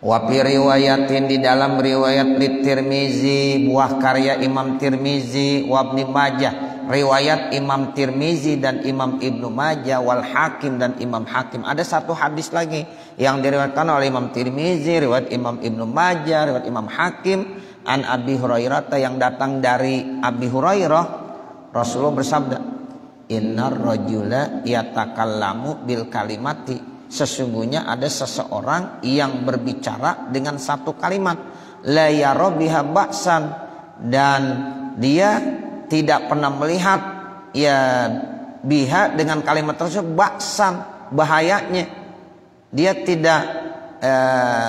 Wa fi riwayatin di dalam riwayat li Tirmizi buah karya Imam Tirmizi wa Ibnu Majah riwayat Imam Tirmizi dan Imam Ibnu Majah wal Hakim dan Imam Hakim. Ada satu hadis lagi yang diriwayatkan oleh Imam Tirmizi, riwayat Imam Ibnu Majah, riwayat Imam Hakim an Abi Hurairah yang datang dari Abi Hurairah. Rasulullah bersabda, innar rajula yatakallamu bil kalimati, sesungguhnya ada seseorang yang berbicara dengan satu kalimat, la yara biha ba'san, dan dia tidak pernah melihat ya biha dengan kalimat tersebut ba'san, bahayanya. Dia tidak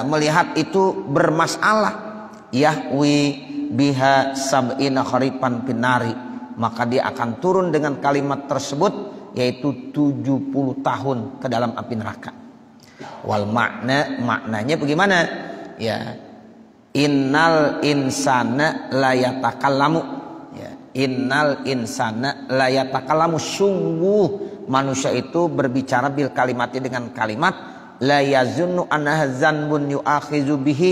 melihat itu bermasalah. Yahwi biha sab'ina kharifan finari, maka dia akan turun dengan kalimat tersebut yaitu 70 tahun ke dalam api neraka. Wal maknanya bagaimana? Ya, innal insana la yatakallamu. Ya, innal insana la yatakallamu, sungguh manusia itu berbicara bil kalimati dengan kalimat la yazunnu annaha zanbun yu'akhizu bihi,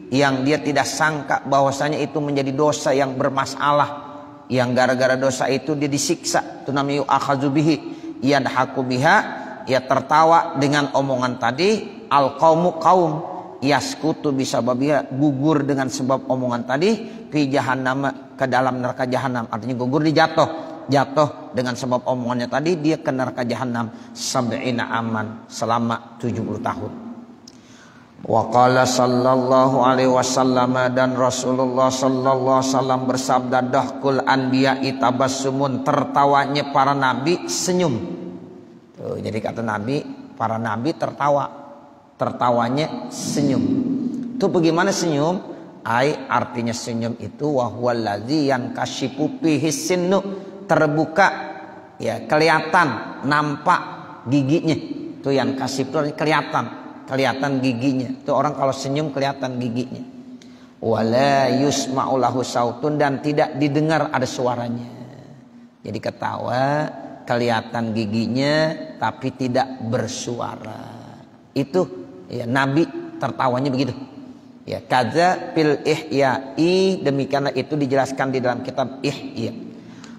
yang dia tidak sangka bahwasanya itu menjadi dosa yang bermasalah, yang gara-gara dosa itu dia disiksa. Itu namanya yu'akhazu bihi yadhaku biha, ya tertawa dengan omongan tadi. Al qaumu kaum yaskutu bisa babiha, gugur dengan sebab omongan tadi. Fi jahannam, ke dalam neraka jahanam, artinya gugur, jatuh dengan sebab omongannya tadi dia ke neraka jahanam sab'ina aman, selama 70 tahun. Wa qala sallallahu alaihi wasallam, dan Rasulullah sallallahu alaihi wasallam bersabda, dahkul anbiya'i tabassumun, tertawanya para nabi senyum. Tuh, jadi kata Nabi, para nabi tertawa, tertawanya senyum. Itu bagaimana senyum? Artinya senyum itu wa huwal ladzi yankashifu fihi sinnu, terbuka ya, kelihatan, nampak giginya. Itu yang kasih itu kelihatan giginya. Itu orang kalau senyum kelihatan giginya. Wala yusma'u lahu sautun, dan tidak didengar ada suaranya. Jadi ketawa kelihatan giginya tapi tidak bersuara. Itu ya Nabi tertawanya begitu. Ya, kaza fil ihya'i, demikianlah itu dijelaskan di dalam kitab Ihya.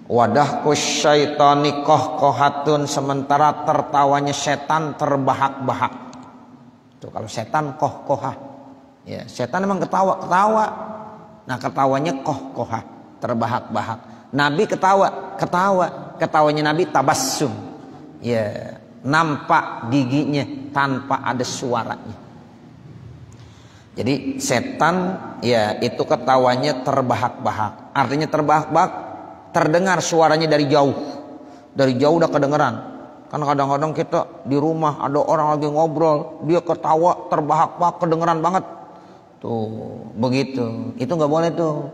Wadahkus syaitani kohkohatun, sementara tertawanya setan terbahak-bahak. Tuh, kalau setan kohkohah, ya setan memang ketawa. Nah ketawanya kohkohah, terbahak-bahak. Nabi ketawanya Nabi tabassum, ya nampak giginya tanpa ada suaranya. Jadi setan ya itu ketawanya terbahak-bahak, artinya terbahak-bahak, terdengar suaranya dari jauh udah kedengeran. Kan kadang-kadang kita di rumah ada orang lagi ngobrol, dia ketawa terbahak-bahak, kedengeran banget. Tuh, begitu. Itu nggak boleh tuh.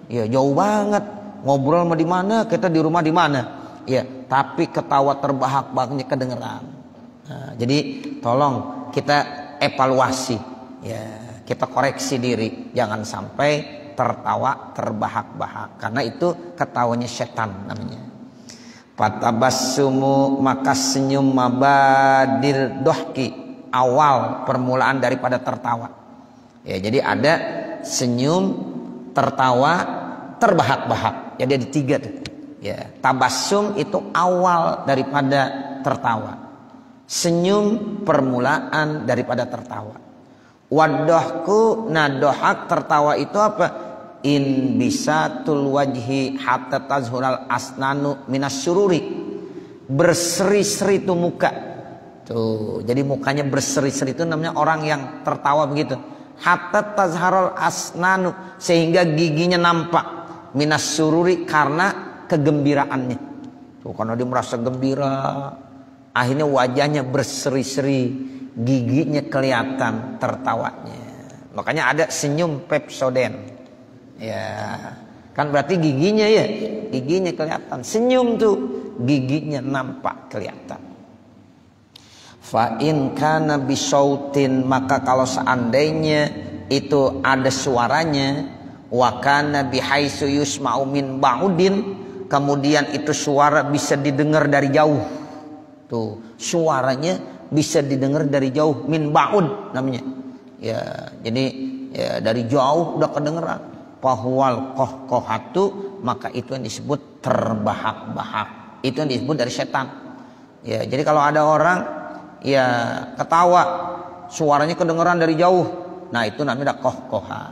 Ya jauh banget. Ngobrol di mana, kita di rumah di mana. Ya, tapi ketawa terbahak-bahaknya kedengeran. Nah, jadi tolong kita evaluasi. Ya, kita koreksi diri, jangan sampai tertawa terbahak-bahak, karena itu ketawanya setan namanya. Fatabassumu, maka senyum, mabadil dohki, awal permulaan daripada tertawa. Ya, jadi ada senyum, tertawa, terbahak-bahak. Ya, ada tiga tuh. Ya, tabassum itu awal daripada tertawa. Senyum permulaan daripada tertawa. Wadohku, nadohak, tertawa itu apa? In bisa tul wajhi hatta tazhural asnanu minas sururi, berseri-seri itu muka. Tuh, jadi mukanya berseri-seri itu namanya orang yang tertawa begitu. Hatta tazharul asnanu, sehingga giginya nampak, minas sururi, karena kegembiraannya. Tuh, karena dia merasa gembira, akhirnya wajahnya berseri-seri, giginya kelihatan tertawanya. Makanya ada senyum Pepsodent. Ya, kan berarti giginya ya, giginya kelihatan. Senyum tuh giginya nampak kelihatan. Fa in kana bisautin, maka kalau seandainya itu ada suaranya, wa kana bihaitsu yusma'u min ba'udin, kemudian itu suara bisa didengar dari jauh. Tuh, suaranya bisa didengar dari jauh, min ba'ud namanya. Ya, jadi ya, dari jauh udah kedengeran. Fahuwal qahqahatu, maka itu yang disebut terbahak-bahak. Itu yang disebut dari setan. Ya, jadi kalau ada orang ya ketawa, suaranya kedengeran dari jauh, nah itu namanya qahqaha.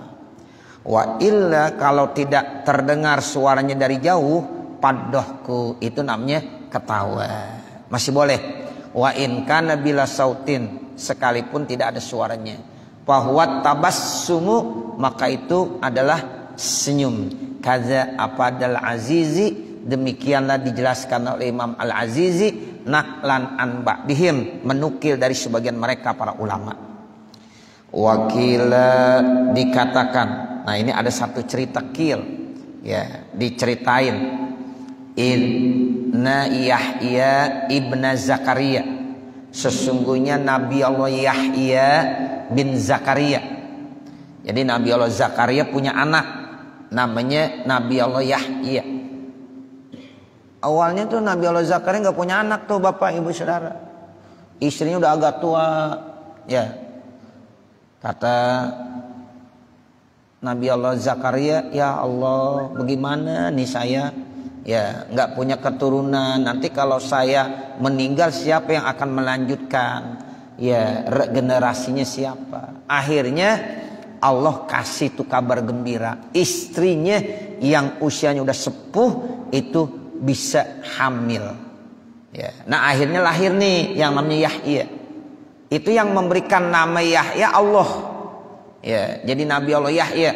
Wa illa, kalau tidak terdengar suaranya dari jauh, paddohku, itu namanya ketawa. Masih boleh. Wa in kana bila sautin, sekalipun tidak ada suaranya. Bahwa tabassumu, maka itu adalah senyum. Kaza apadal azizi, demikianlah dijelaskan oleh Imam Al-Azizi, naklan an ba'dihim, menukil dari sebagian mereka para ulama. Wakila, dikatakan, nah ini ada satu cerita kil, ya, diceritain. Inna Yahya ibna Zakaria, sesungguhnya Nabi Allah Yahya bin Zakaria. Jadi Nabi Allah Zakaria punya anak namanya Nabi Allah Yahya. Awalnya tuh Nabi Allah Zakaria nggak punya anak tuh, bapak ibu saudara. Istrinya udah agak tua, ya. Kata Nabi Allah Zakaria, ya Allah, bagaimana nih saya? Ya, nggak punya keturunan. Nanti kalau saya meninggal, siapa yang akan melanjutkan? Ya, generasinya siapa? Akhirnya Allah kasih tuh kabar gembira, istrinya yang usianya udah sepuh itu bisa hamil. Ya, nah akhirnya lahir nih yang namanya Yahya. Itu yang memberikan nama Yahya Allah. Ya, jadi Nabi Allah Yahya.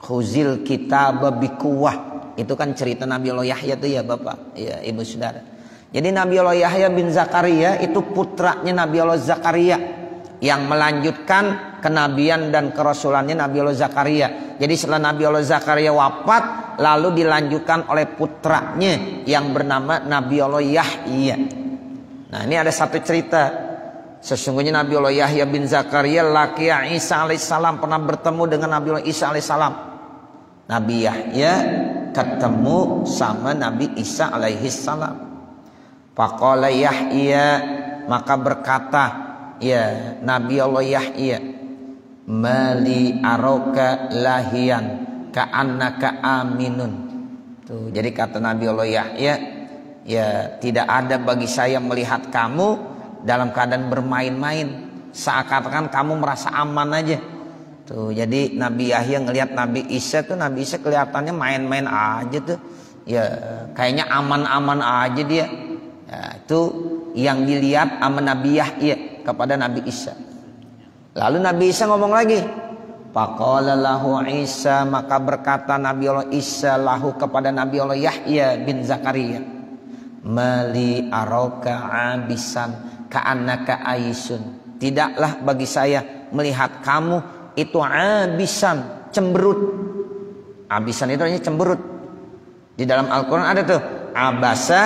Khuzil kitab bikuwah, itu kan cerita Nabi Allah Yahya tuh ya bapak, ya ibu saudara. Jadi Nabi Allah Yahya bin Zakaria itu putranya Nabi Allah Zakaria, yang melanjutkan kenabian dan kerasulannya Nabi Allah Zakaria. Jadi setelah Nabi Allah Zakaria wafat, lalu dilanjutkan oleh putranya yang bernama Nabi Allah Yahya. Nah ini ada satu cerita. Sesungguhnya Nabi Allah Yahya bin Zakaria laqiya Isa alaihissalam, pernah bertemu dengan Nabi Allah Isa alaihissalam. Nabi Yahya ketemu sama Nabi Isa alaihissalam. Faqala Yahya, maka berkata ya Nabi Allah Yahya, mali aroka lahian ka'annaka aminun. Tuh, jadi kata Nabi Allah Yahya, ya tidak ada bagi saya melihat kamu dalam keadaan bermain-main, seakan-akan kamu merasa aman aja. Tuh, jadi Nabi Yahya ngelihat Nabi Isa tuh, Nabi Isa kelihatannya main-main aja tuh. Ya, kayaknya aman-aman aja dia. Ya, itu yang dilihat sama Nabi Yahya kepada Nabi Isa. Lalu Nabi Isa ngomong lagi. Faqala lahu Isa, maka berkata Nabi Allah Isa lahu kepada Nabi Allah Yahya bin Zakaria, mali aroka abisan ka'annaka aisun. Tidaklah bagi saya melihat kamu itu abisan, cemberut. Abisan itu artinya cemberut. Di dalam Al-Quran ada tuh abasa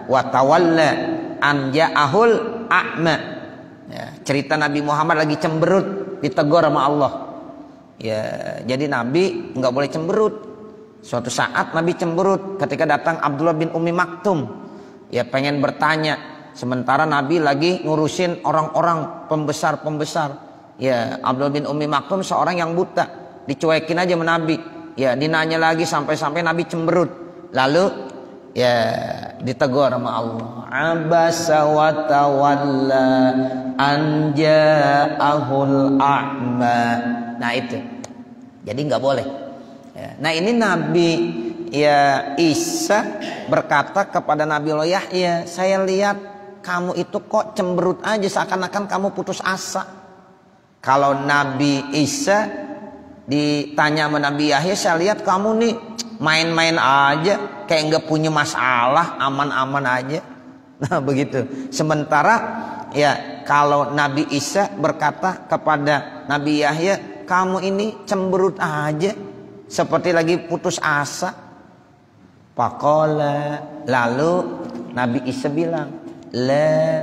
wa tawalla an ja'ahul a'ma. Ya, cerita Nabi Muhammad lagi cemberut, ditegur sama Allah. Ya, jadi Nabi nggak boleh cemberut. Suatu saat Nabi cemberut ketika datang Abdullah bin Ummi Maktum. Ya pengen bertanya, sementara Nabi lagi ngurusin orang-orang pembesar-pembesar. Ya, Abdullah bin Ummi Maktum seorang yang buta, dicuekin aja sama Nabi. Ya, dinanya lagi sampai-sampai Nabi cemberut. Lalu ya ditegur sama Allah. Abasa wa tawalla an ja'ahul a'ma. Nah itu. Jadi nggak boleh. Ya. Nah ini Nabi ya Isa berkata kepada Nabi Allah Yahya, saya lihat kamu itu kok cemberut aja, seakan-akan kamu putus asa. Kalau Nabi Isa ditanya sama Nabi Yahya, saya lihat kamu nih main-main aja, kayak nggak punya masalah, aman-aman aja. Nah begitu. Sementara ya kalau Nabi Isa berkata kepada Nabi Yahya, kamu ini cemberut aja, seperti lagi putus asa. Faqala, lalu Nabi Isa bilang, la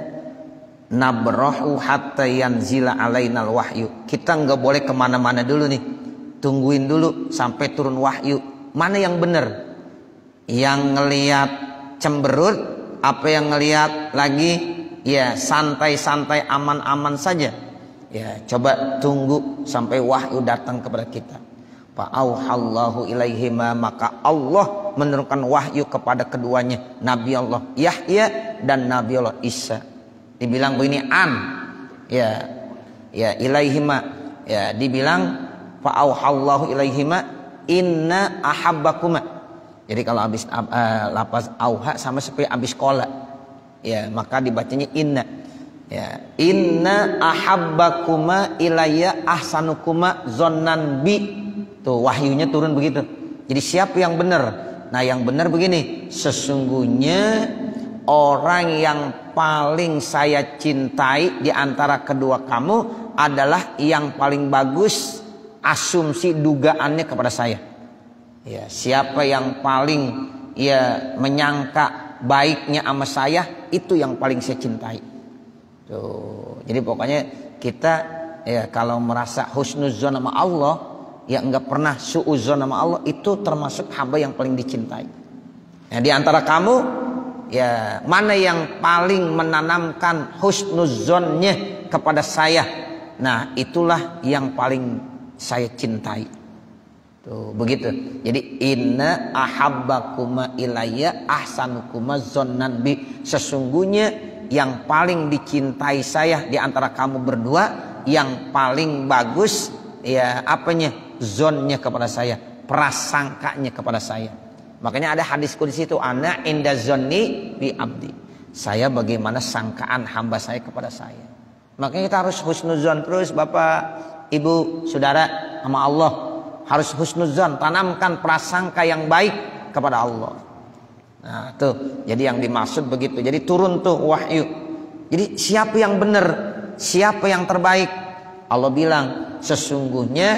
nabrahu hatta yanzila alainal wahyu. Kita nggak boleh kemana-mana dulu nih, tungguin dulu sampai turun wahyu. Mana yang benar? Yang ngelihat cemberut, apa yang ngelihat lagi ya santai-santai, aman-aman saja? Ya coba tunggu sampai wahyu datang kepada kita. Fa'auhallahu ilaihima, maka Allah menurunkan wahyu kepada keduanya, Nabi Allah Yahya dan Nabi Allah Isa. Dibilang begini ya ilaihima, ya dibilang fa'auhallahu ilaihima inna ahabbakuma. Jadi kalau habis lafaz auha sama seperti habis kola, ya maka dibacanya inna. Ya, inna ahabbakuma ilayya ahsanukuma zonnan bi. Tuh wahyunya turun begitu. Jadi siapa yang benar? Nah yang benar begini, sesungguhnya orang yang paling saya cintai di antara kedua kamu adalah yang paling bagus asumsi dugaannya kepada saya. Ya, siapa yang paling ya menyangka baiknya sama saya, itu yang paling saya cintai. Tuh. Jadi pokoknya kita ya kalau merasa husnuzon sama Allah, ya enggak pernah suuzon sama Allah, itu termasuk hamba yang paling dicintai. Nah, di antara kamu ya mana yang paling menanamkan husnuzonnya kepada saya, nah itulah yang paling saya cintai. Tuh begitu. Jadi inna ahabbakuma ilayya ahsanukuma zonnan bi, sesungguhnya yang paling dicintai saya di antara kamu berdua, yang paling bagus ya apanya, zonnya kepada saya, prasangkanya kepada saya. Makanya ada hadis qudsi itu, ana inda zonni bi abdi, saya bagaimana sangkaan hamba saya kepada saya. Makanya kita harus husnuzon terus, Bapak, Ibu, Saudara, sama Allah. Harus husnuzon, tanamkan prasangka yang baik kepada Allah. Nah tuh, jadi yang dimaksud begitu. Jadi turun tuh wahyu. Jadi siapa yang benar, siapa yang terbaik? Allah bilang, sesungguhnya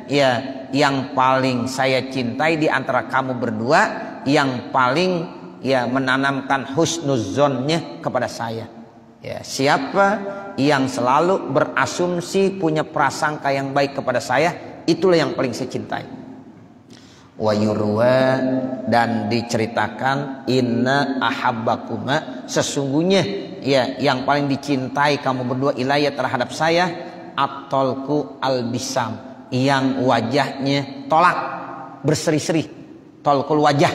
ya yang paling saya cintai di antara kamu berdua, yang paling ya menanamkan husnuzonnya kepada saya. Ya, siapa yang selalu berasumsi punya prasangka yang baik kepada saya, itulah yang paling saya cintai. Wa yurwa, dan diceritakan, inna ahabbakuma, sesungguhnya ya yang paling dicintai kamu berdua ilayya terhadap saya, at-talqu al-bisam, yang wajahnya tolak berseri-seri, tolkul wajah.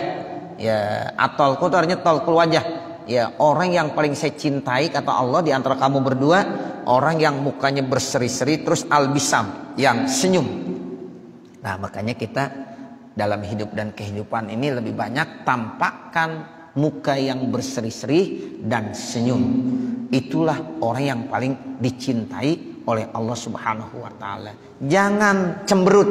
Ya, at-talqu itu artinya tolkul wajah. Ya, orang yang paling saya cintai kata Allah di antara kamu berdua, orang yang mukanya berseri-seri terus al-bisam, yang senyum. Nah, makanya kita dalam hidup dan kehidupan ini lebih banyak tampakkan muka yang berseri-seri dan senyum. Itulah orang yang paling dicintai oleh Allah Subhanahu wa taala. Jangan cemberut.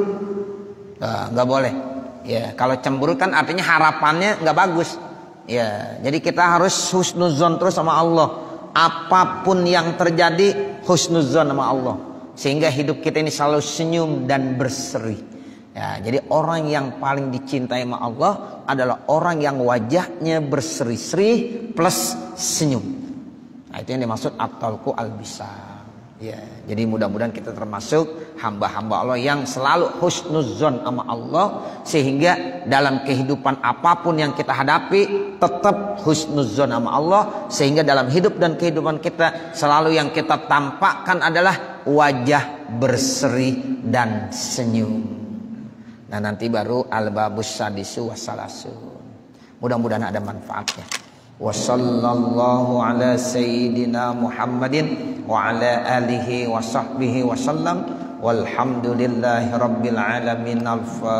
Nggak boleh. Ya, kalau cemberut kan artinya harapannya nggak bagus. Ya, jadi kita harus husnuzon terus sama Allah. Apapun yang terjadi, husnuzon sama Allah, sehingga hidup kita ini selalu senyum dan berseri. Ya, jadi orang yang paling dicintai sama Allah adalah orang yang wajahnya berseri-seri plus senyum. Nah, itu yang dimaksud at-talqu al-bisam. Ya, jadi mudah-mudahan kita termasuk hamba-hamba Allah yang selalu husnuzon sama Allah, sehingga dalam kehidupan apapun yang kita hadapi tetap husnuzon sama Allah, sehingga dalam hidup dan kehidupan kita selalu yang kita tampakkan adalah wajah berseri dan senyum. Nah, nanti baru al-babus sadisu wassalasun. Mudah-mudahan ada manfaatnya. Wa sallallahu ala sayyidina Muhammadin wa ala alihi wa sahbihi wasallam. Walhamdulillahi rabbil alamin. Al-Fatihah.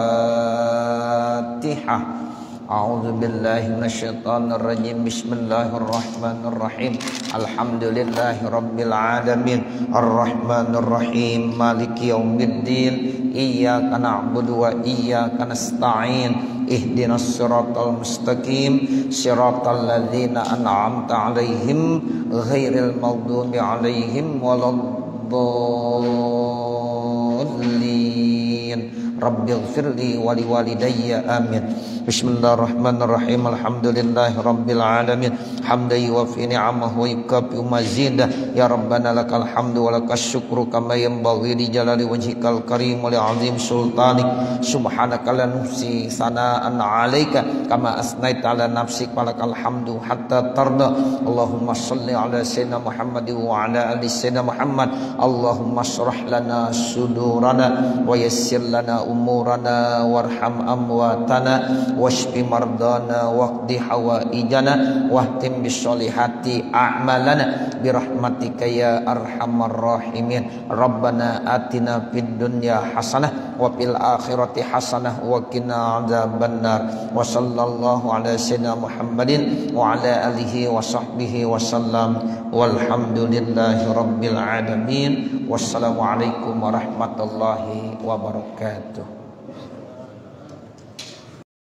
A'udzu billahi minasyaitonir rajim. Bismillahirrahmanirrahim. Alhamdulillahi rabbil alamin. Arrahmanir rahim. Maliki yaumiddin. Iyyaka na'budu wa iyyaka nasta'in. Ihdinas siratal mustaqim. Siratal ladzina an'amta 'alaihim ghairil maghdubi 'alaihim waladdallin. Rabbighfirli wa liwalidayya amin. Bismillahirrahmanirrahim. Alhamdulillahi rabbil alamin. Hamdan yuwaffi ni'amahu wa yukafi mazidah. Ya Rabbana lakal hamdu wa lakas syukru kama yanbaghi li jalali wajhikal karim wa li 'azim sultanik. Subhanaka la nuhsi sana'an 'alaika kama asnaita 'ala nafsik wa lakal hamdu hatta tarda. Allahumma shalli 'ala sayyidina Muhammad wa 'ala ali sayyidina Muhammad. Allahumma shrah lana sudurana wa yassir lana umurana warham amwatana washfi mardana waqdi hawaijana wahtim bisolihati a'malana birahmatika ya arhamar rahimin. Rabbana atina fid dunya hasanah wa fil akhirati hasanah wa qina adzabannar. Wa sallallahu ala sayyidina Muhammadin wa ala alihi wa sahbihi wa sallam. Walhamdulillahi rabbil alamin. Wassalamu alaikum warahmatullahi wabarakatuh.